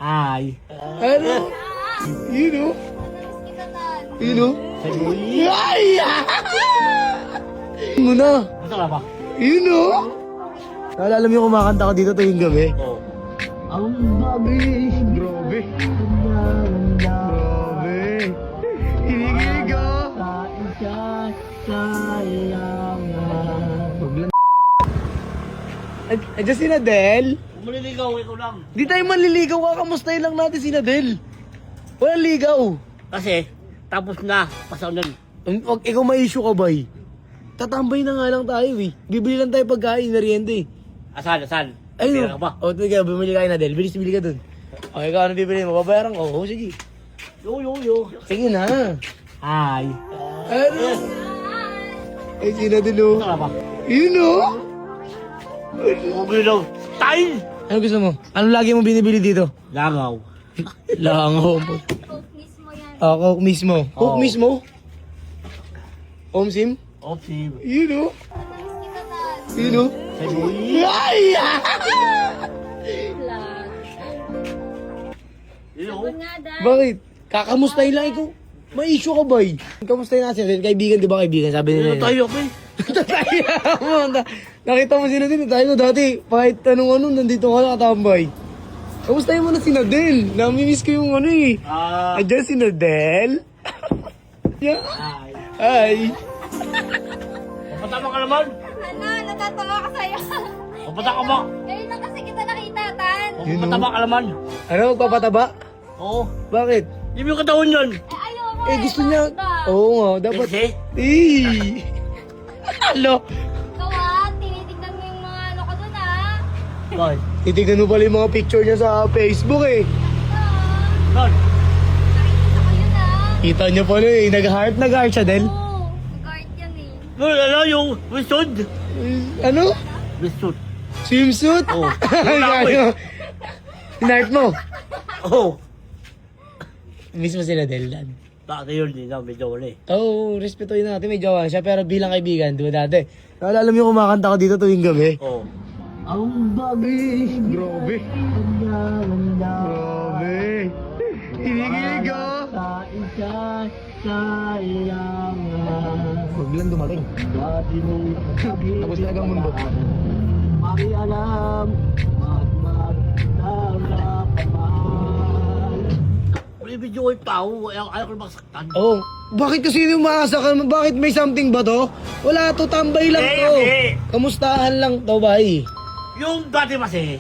Hi. Ano? Yun o. Yun o. Ay! Muna. Gusto ka ba? Yun o. Naalala mo yung kumakanta ka dito tuwing gabi? Oo. Ang babi. Grabe. Grabe. Hinigilig ah. Andiyan si Nadel. Kung maliligaw, ikaw lang. Di tayo manliligaw, kakamustahin lang natin si Nadel. Walang ligaw. Kasi, tapos na. Pasaw nun. Wag ikaw ma-issue ka ba eh? Tatambay na nga lang tayo eh. Bibili lang tayo pagkain, merienda eh. Asan? Ayun Pera ka ba? o. Tiga, bumili ka na Nadel. Bilis, bili ka dun. Okay, ikaw ano bibili mo? Babayaran ko. Oo, sige. Yo. Sige na. Hi. Ano? Ay, si Nadel o. Gusto ka ba? Yun o. Mabilaw. Tayo! Ano gusto mo? Ano lagi mo binibili dito? Langaw. Langaw. Coke mismo yan. Coke mismo. Coke Oo. mismo? Omsim? Opsi. Yun o. Matamis kita na. Yun o. Ay! Sabon nga, dad. Bakit? Kakamustahin lang ikaw. May issue ka ba eh? Kamustahin natin. Kaibigan, di ba kaibigan? Sabi nila. Tayo, okay? Nakita mo si Nadel. Tayo dati. Kahit anong nandito ka nakatambay. Kamustahin mo na si Nadel. Namimiss ko yung ano eh. Andiyan si Nadel. Yeah. Hi. Papatama ka naman. Ano, natatawa ka sa'yo. Papata ka ba? Ngayon lang kasi kita nakita, Tan. Papatama ka naman. Ano, magpapataba? Oo. Bakit? Hindi mo yung katawan yun. Ayaw mo. Gusto niya. Oo nga, dapat. Kasi? Ano? Ikaw tinitignan mo yung mga ano ko dun Bakit? Titignan mo pala yung mga picture niya sa Facebook eh. Bakit? Nakikita ko yun Kita niyo pala eh. Nag-heart siya, Del. Oo, guard yan eh. Ano yung wistod? Ano? Wistod. Swimsuit? Oo. Hinart mo? Oo. Miss mo sila, Del. Dan. Bakit yun? Hindi na, medyo wala eh. Oo, respetuhin natin. May jowa siya. Pero bilang kaibigan, di ba dati? Naalala mo yung kumakanta ko dito tuwing gabi? Oo. Ang babi. Grabe. Grabe. Hinigilig ah. Huwag lang dumating. Tapos na ang mundo. May video ay pao. Ayaw ko magsaktan. Oh, bakit kasi umaasa ka? Bakit may something ba to? Wala to, tambay lang to. Hindi. Kamustahan lang to, bay. Yung dati kasi.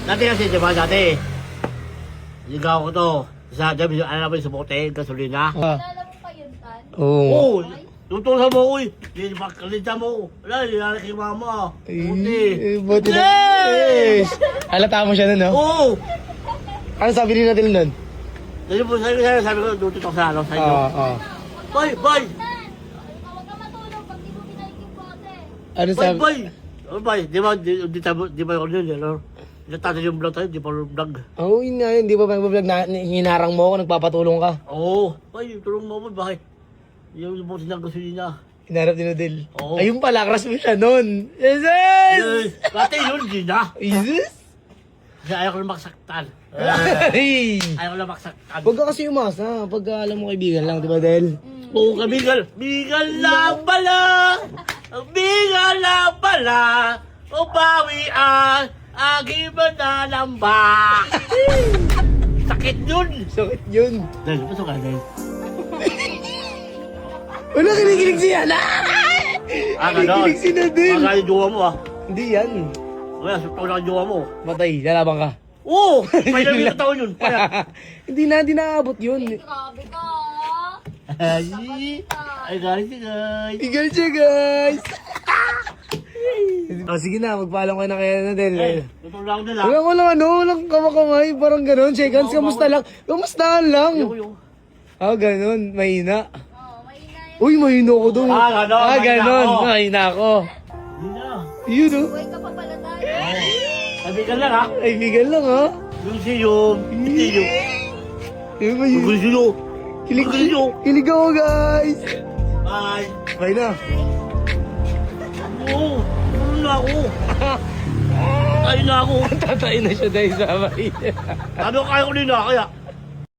Dati kasi, di ba dati? Ligaw ko to. Ano naman sa bote, gasolina. Kilala mo pa yun, Tan? Oo. Oo. Tutusan mo ko eh. Hindi makalita mo. Wala, nilalaki kay mama. Buti. Buti na. Yes! Halata mo siya nun, no? Oo. Ano sabi ni Nadel nun? Sabi ko, dito ko sa ano, sa inyo. Oo. Boy! Huwag ka matulog pag di mo binalik yung bote. Ano Boy! sabi? Boy! Oh, boy, di ba ako yun, ano? Natata yung vlog tayo, di pa vlog. Oo, yun nga yun. Di ba mag-vlog na hinarang mo ako, nagpapatulong ka? Oo. Boy, tulong mo mo, bakit? Yung buti ng gasolina. Hinarap ni Nadel. Oo. Ayun pala, crush mo siya nun. Jesus! Dati yun, di na. Jesus! Kasi ayaw ko na maksaktan. Ay! Ayaw ko na maksaktan. Huwag ka kasi umasa. Pag alam mo kaibigan lang, di ba, Del? Oo, kabigal. Bigal lang pala. Bigal lang pala. O bawi ang aking mananamba. Sakit yun. Sakit yun. Dahil, pasok ka, Dahil. Wala, kinikilig siya na! Ganon. Kinikilig si Nadel. Mga yung jowa mo, Hindi yan. Kaya, suto na yung jowa mo. Matay, lalabang ka. Oo! Pwede yung katawan yun. Paya. Hindi naabot yun. Grabe ka. Ay, galing si guys. Igal siya, guys! Sige na, magpaalam ka na kaya Nadel. Tutulong nila. Walang kamakamay, parang gano'n. Shake hands, kamusta lang? Kamustahan lang. Yung. Gano'n, mahina. Oo, mahina yan. Uy, mahina ko doon. Ganon, Gano'n, mahina ako. mahina ako. Hindi na. Yun, oh. Buhay ka pa pala tayo. Sabihan lang ha. Kaibigan lang, ha? Yung siyo. Siyo. Yun ba yun? Yung siyo. Kilig, Siyo. kilig ako, guys. Bye. Bye na. Oo. Tulong na ako. Tatay na ako. Tatay na siya dahil sa bahay. Ano kaya ko nila, kaya